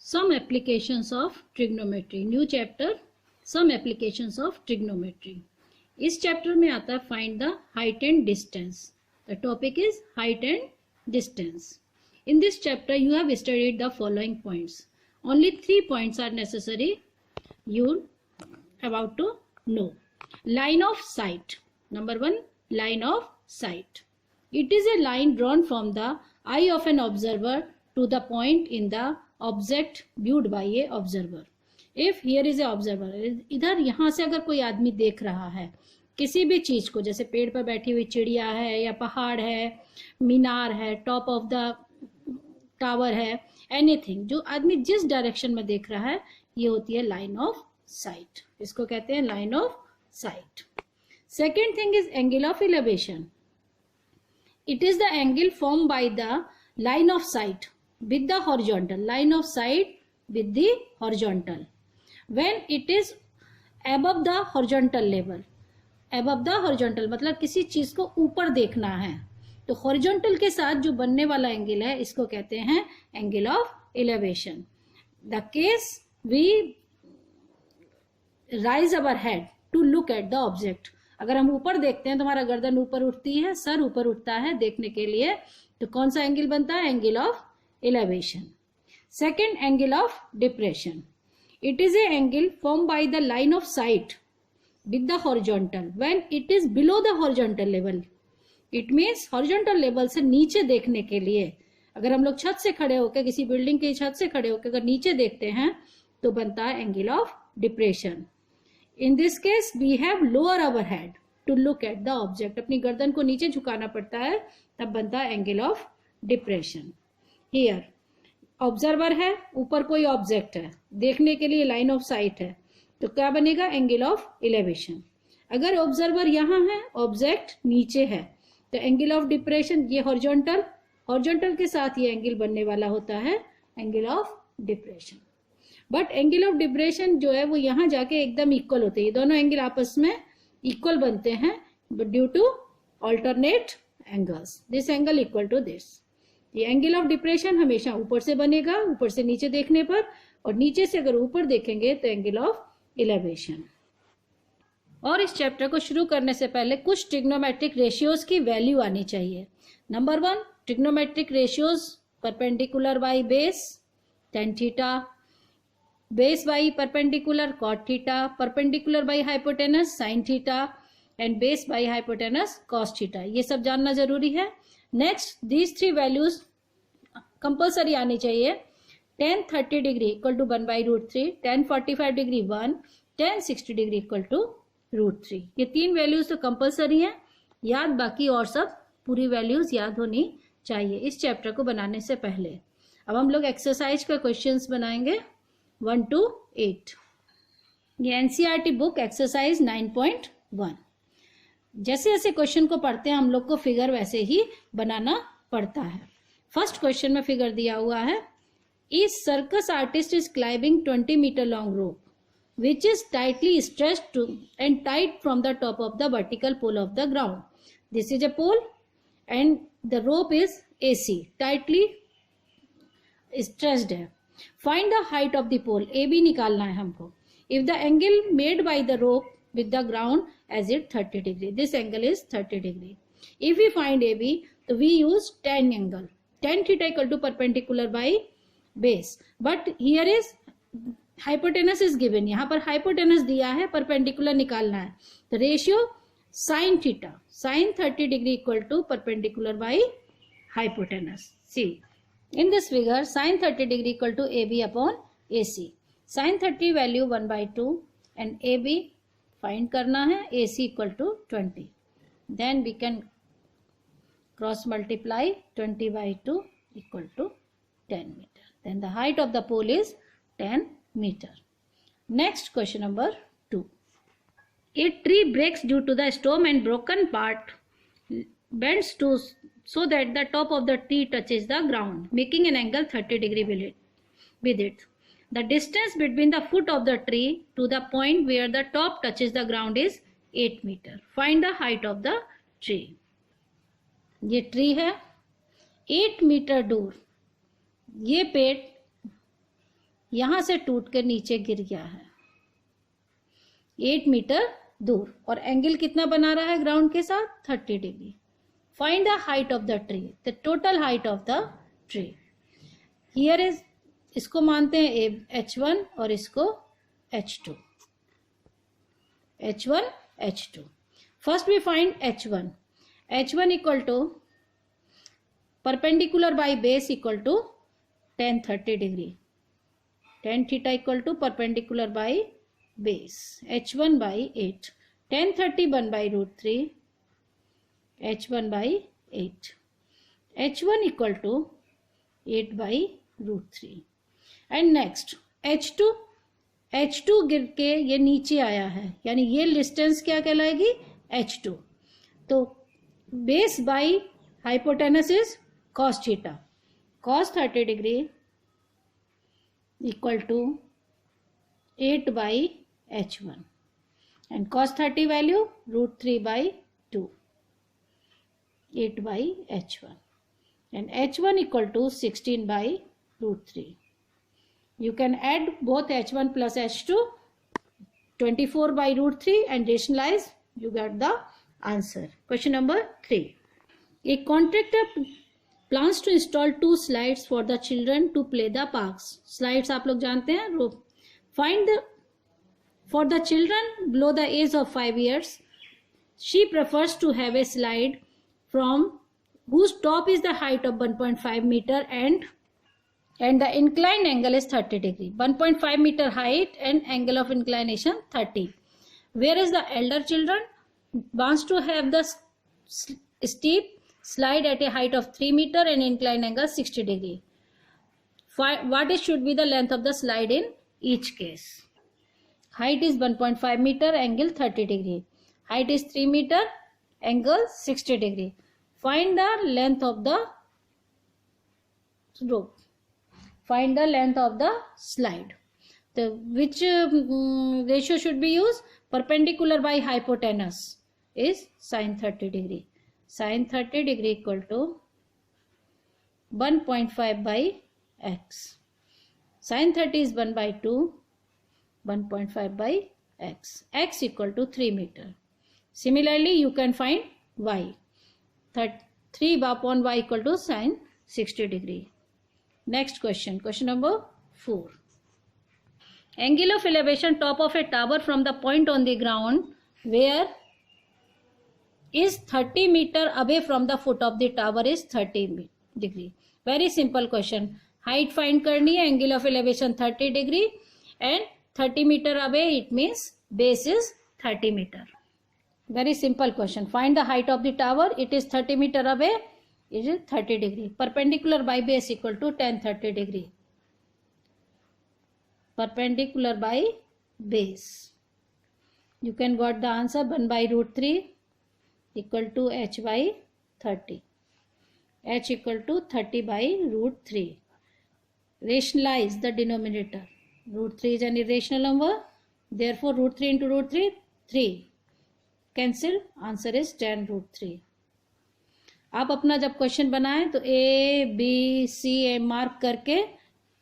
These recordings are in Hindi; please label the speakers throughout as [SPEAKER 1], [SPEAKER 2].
[SPEAKER 1] Some applications of trigonometry. New chapter, some applications of trigonometry. इस चैप्टर में आता है find the height and distance. The topic is height and distance. In this chapter you have studied the following points. Only 3 points are necessary you about to know. Line of sight. Number 1, line of sight. It is a line drawn from the eye of an observer to the point in the object viewed by a observer. If here is a observer, इधर यहाँ से अगर कोई आदमी देख रहा है किसी भी चीज को, जैसे पेड़ पर बैठी हुई चिड़िया है या पहाड़ है, मीनार है, टॉप ऑफ द टावर है, एनीथिंग, जो आदमी जिस डायरेक्शन में देख रहा है ये होती है लाइन ऑफ साइट. इसको कहते हैं line of site. Second thing is angle of elevation. It is the angle form by the line of site with the horizontal, line of sight with the horizontal, when it is above the horizontal level. above the horizontal मतलब किसी चीज को ऊपर देखना है, तो horizontal के साथ जो बनने वाला एंगल है इसको कहते हैं angle of elevation. The case we raise our head to look at the object. अगर हम ऊपर देखते हैं तो हमारा गर्दन ऊपर उठती है, सर ऊपर उठता है देखने के लिए, तो कौन सा एंगल बनता है? Angle of elevation. Second, angle of depression. It is a angle formed by the line of sight with the horizontal when it is below the horizontal level. It means horizontal level से नीचे देखने के लिए, अगर हम लोग छत से खड़े होकर, किसी बिल्डिंग की छत से खड़े होकर अगर नीचे देखते हैं तो बनता है angle of depression. In this case we have lower our head to look at the object. अपनी गर्दन को नीचे झुकाना पड़ता है, तब बनता है angle of depression. Here observer है, ऊपर कोई ऑब्जेक्ट है, देखने के लिए लाइन ऑफ साइट है, तो क्या बनेगा? Angle of elevation. अगर ऑब्जर्वर यहाँ है, ऑब्जेक्ट नीचे है, तो एंगल ऑफ डिप्रेशन ये हॉरिजॉन्टल, हॉरिजॉन्टल के साथ ये एंगल बनने वाला होता है angle of depression. But angle of depression जो है वो यहाँ जाके एकदम इक्वल होते हैं, दोनों एंगल आपस में इक्वल बनते हैं, but due to alternate angles, this angle equal to this. ये एंगल ऑफ डिप्रेशन हमेशा ऊपर से बनेगा, ऊपर से नीचे देखने पर, और नीचे से अगर ऊपर देखेंगे तो एंगल ऑफ इलेवेशन. और इस चैप्टर को शुरू करने से पहले कुछ ट्रिग्नोमेट्रिक रेशियोज की वैल्यू आनी चाहिए. Number 1, trigonometric ratios perpendicular by base tan theta, base by perpendicular cot theta, perpendicular by hypotenuse sin theta, and base by hypotenuse cos theta. ये सब जानना जरूरी है. नेक्स्ट, दीज 3 वैल्यूज कंपल्सरी आनी चाहिए. tan 30 degree equal to 1/√3, tan 45 degree 1, tan 60 degree equal to √3. ये 3 वैल्यूज तो कंपल्सरी हैं याद, बाकी और सब पूरी वैल्यूज याद होनी चाहिए इस चैप्टर को बनाने से पहले. अब हम लोग एक्सरसाइज का क्वेश्चंस बनाएंगे 1 to 8. ये एनसीईआरटी बुक एक्सरसाइज 9.1. जैसे जैसे क्वेश्चन को पढ़ते हैं हम लोग को फिगर वैसे ही बनाना पड़ता है. फर्स्ट क्वेश्चन में फिगर दिया हुआ है, is circus artist is climbing 20 metre long rope which is tightly stretched and tight from the top of the vertical pole of the ground. This is a pole and the rope is AC, tightly stretched है. Find the height of the pole. AB निकालना है हमको. If the angle made by the rope with the ground as it 30 degree, this angle is 30 degree. If we find AB, so we use tan angle, tan theta equal to perpendicular by base, but here is hypotenuse is given, यहाँ पर hypotenuse दिया है, perpendicular निकालना है, तो ratio sin theta, sin 30 degree equal to perpendicular by hypotenuse. See in this figure sin 30 degree equal to AB upon AC. sin 30 value 1/2 and AB find करना है, AC equal to 20. Then we can cross multiply 20/2 equal to 10 metre. Then the height of the pole is 10 metre. Next question number 2. A tree breaks due to the storm and broken part bends to so that the top of the tree touches the ground, making an angle 30 degree with it. The distance between the foot of the tree to the point where the top touches the ground is 8 meter. Find the height of the tree. ये ट्री है 8 मीटर दूर, ये पेड़ यहां से टूट कर नीचे गिर गया है 8 मीटर दूर, और एंगल कितना बना रहा है ग्राउंड के साथ? 30 degree. Find the height of the tree, the total height of the tree. Here is, इसको मानते हैं H1 और इसको H2. H1 H2. First we find H1. H1 equal to perpendicular by base equal to tan 30 degree. tan theta equal to perpendicular by base H1 by 8. tan 30 1 by √3 H1 by 8. H1 equal to 8 by √3. And next H2. H2 गिर के ये नीचे आया है, यानी ये डिस्टेंस क्या कहलाएगी? H2. तो base by hypotenuse is cos theta. cos 30 degree equal to 8 by H1 and cos 30 value √3 by 2, 8 by H1, and H1 equal to 16 by √3. You can add both H1 plus H2, 24 by √3, and rationalize, you get the answer. Question number 3. A contractor plans to install 2 slides for the children to play the parks. Slides आप लोग जानते हैं. Find the, for the children below the age of 5 years, she prefers to have a slide from whose top is the height of 1.5 meter and the inclined angle is 30 degree. 1.5 meter height and angle of inclination 30. Whereas the elder children wants to have the steep slide at a height of 3 meter and inclined angle 60 degree. What should be the length of the slide in each case? Height is 1.5 meter, angle 30 degree. Height is 3 meter, angle 60 degree. Find the length of the rope. Find the length of the slide. Which ratio should be used? Perpendicular by hypotenuse is sin 30 degree. Sin 30 degree equal to 1.5 by x. Sin 30 is 1 by 2. 1.5 by x. X equal to 3 meter. Similarly, you can find y. 3 upon y equal to sin 60 degree. Next question. Question number 4. Angle of elevation top of a tower from the point on the ground where is 30 meter away from the foot of the tower is 30 degree. Very simple question. Height find करनी है. Angle of elevation 30 degree and 30 meter away, it means base is 30 meter. Very simple question. Find the height of the tower. It is 30 meter away. It is 30 degree. Perpendicular by base equal to tan 30 degree. Perpendicular by base. You can got the answer 1 by √3 equal to h by 30. H equal to 30 by √3. Rationalize the denominator. √3 is an irrational number. Therefore, √3 into √3, 3. Cancel. Answer is tan √3. आप अपना जब क्वेश्चन बनाएं तो A, B, C मार्क करके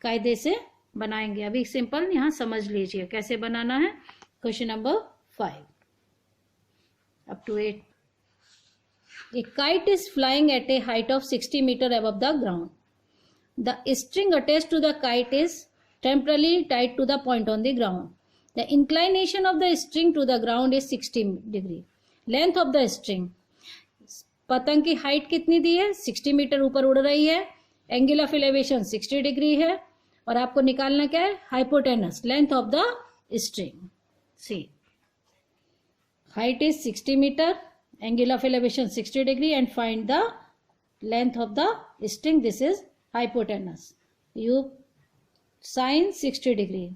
[SPEAKER 1] कायदे से बनाएंगे. अभी सिंपल यहाँ समझ लीजिए कैसे बनाना है. Question number 5 up to 8. A kite is flying at a height of 60 meter above the ground. The string attached to the kite is temporarily tied to the point on the ground. The inclination of the string to the ground is 60 degree. Length of the string. पतंग की हाइट कितनी दी है? 60 मीटर ऊपर उड़ रही है. एंगल ऑफ एलिवेशन 60 डिग्री है और आपको निकालना क्या है? Hypotenuse, length of the string. See height is 60 metre, angle of elevation 60 degree and find the length of the string. This is hypotenuse. You sin 60 degree.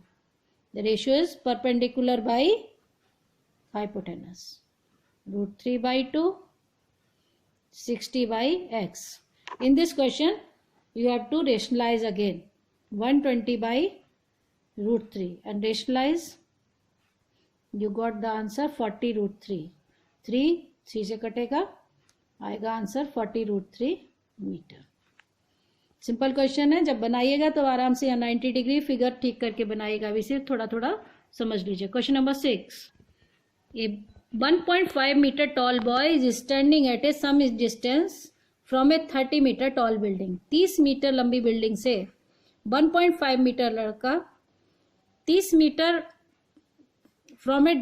[SPEAKER 1] The ratio is perpendicular by hypotenuse. √3 by 2, 60 by x. In this question, you have to rationalize again. 120 by √3 and rationalize. You got the answer 40 √3. 3 से कटेगा, आएगा आंसर 40 √3 मीटर. सिंपल क्वेश्चन है, जब बनाइएगा तो आराम से यहाँ 90 डिग्री फिगर ठीक करके बनाइएगा, अभी सिर्फ थोड़ा थोड़ा समझ लीजिए। Question number 6, a 1.5 metre tall boy is standing at a some distance from a 30 metre tall building. 30 metre लंबी बिल्डिंग से 1.5 मीटर लड़का 30 metre from a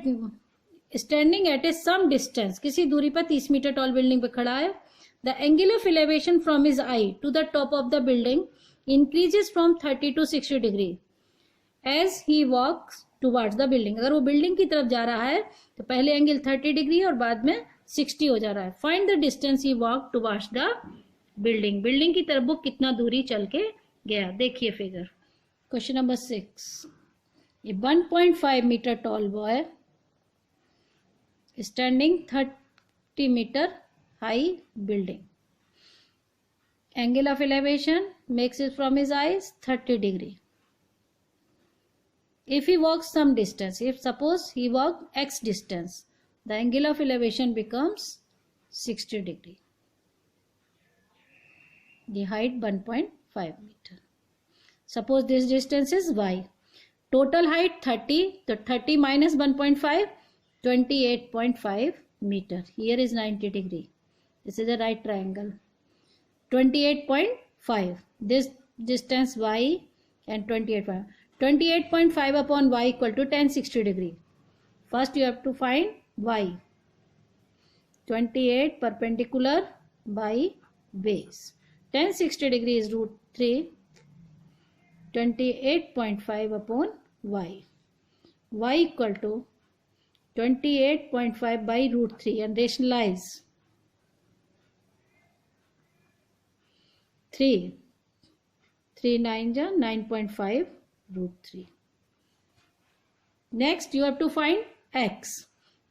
[SPEAKER 1] standing at a some distance, किसी दूरी पर 30 मीटर टॉल बिल्डिंग पे खड़ा है। The angle of elevation from his eye to the top of the building increases from 30 to 60 degree as he walks towards the building. अगर वो बिल्डिंग की तरफ जा रहा है तो पहले एंगल 30 डिग्री और बाद में 60 हो जा रहा है। Find the distance he walk towards the building. Building की तरफ वो कितना दूरी चल के गया, देखिए figure. Question number 6, a 1.5 metre tall boy standing 30 meter high building. Angle of elevation makes it from his eyes 30 degree. If he walks some distance, if suppose he walk x distance, the angle of elevation becomes 60 degree. The height 1.5 meter. Suppose this distance is y. Total height 30, so 30 minus 1.5, 28.5 meter. Here is 90 degree. This is a right triangle. 28.5. This distance y and 28.5. 28.5 upon y equal to 1060 degree. First you have to find y. 28 perpendicular by base. 1060 degree is root 3. 28.5 upon y. Y equal to 28.5 by root 3 and rationalize 3 9 ja 9.5 root 3. Next you have to find x.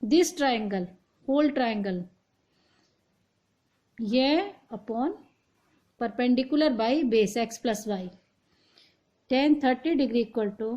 [SPEAKER 1] This triangle, whole triangle, ये upon perpendicular by base x plus y. 10 30 degree equal to